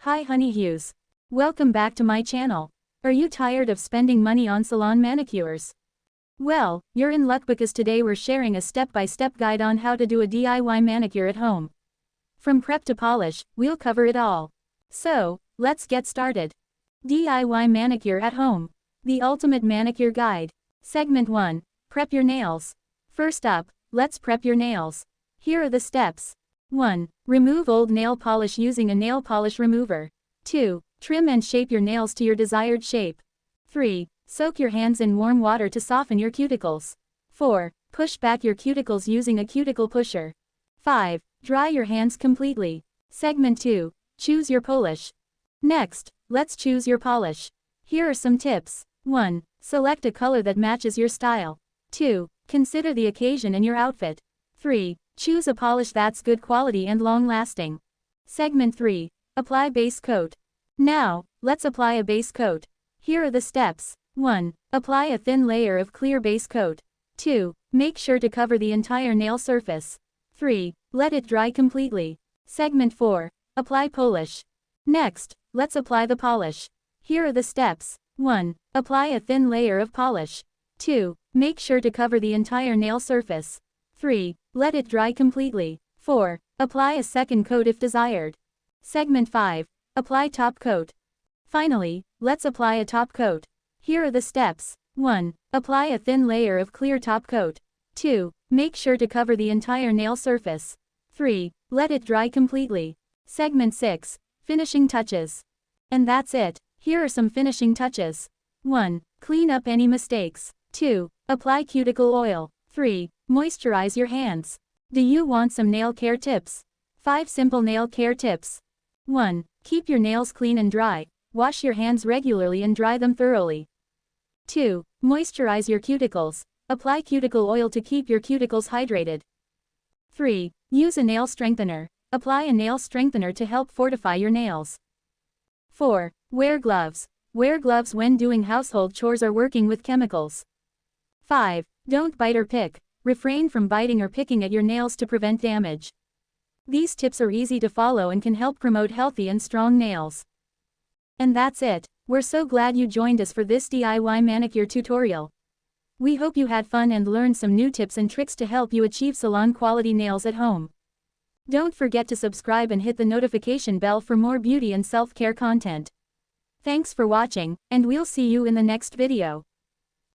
Hi honeyhews. Welcome back to my channel. Are you tired of spending money on salon manicures? Well, you're in luck because today we're sharing a step-by-step guide on how to do a DIY manicure at home. From prep to polish, we'll cover it all. So, let's get started. DIY manicure at home. The ultimate manicure guide. Segment 1. Prep your nails. First up, let's prep your nails. Here are the steps. 1. Remove old nail polish using a nail polish remover. 2. Trim and shape your nails to your desired shape. 3. Soak your hands in warm water to soften your cuticles. 4. Push back your cuticles using a cuticle pusher. 5. Dry your hands completely. Segment 2. Choose your polish. Next, let's choose your polish. Here are some tips. 1. Select a color that matches your style. 2. Consider the occasion and your outfit. 3. Choose a polish that's good quality and long-lasting. Segment 3. Apply base coat. Now, let's apply a base coat. Here are the steps. 1. Apply a thin layer of clear base coat. 2. Make sure to cover the entire nail surface. 3. Let it dry completely. Segment 4. Apply polish. Next, let's apply the polish. Here are the steps. 1. Apply a thin layer of polish. 2. Make sure to cover the entire nail surface. 3. Let it dry completely. 4. Apply a second coat if desired. Segment 5. Apply top coat. Finally, let's apply a top coat. Here are the steps. 1. Apply a thin layer of clear top coat. 2. Make sure to cover the entire nail surface. 3. Let it dry completely. Segment 6. Finishing touches. And that's it. Here are some finishing touches. 1. Clean up any mistakes. 2. Apply cuticle oil. 3. Moisturize your hands. Do you want some nail care tips? 5 simple nail care tips. 1. Keep your nails clean and dry. Wash your hands regularly and dry them thoroughly. 2. Moisturize your cuticles. Apply cuticle oil to keep your cuticles hydrated. 3. Use a nail strengthener. Apply a nail strengthener to help fortify your nails. 4. Wear gloves. Wear gloves when doing household chores or working with chemicals. 5. Don't bite or pick. Refrain from biting or picking at your nails to prevent damage. These tips are easy to follow and can help promote healthy and strong nails. And that's it. We're so glad you joined us for this DIY manicure tutorial. We hope you had fun and learned some new tips and tricks to help you achieve salon-quality nails at home. Don't forget to subscribe and hit the notification bell for more beauty and self-care content. Thanks for watching, and we'll see you in the next video.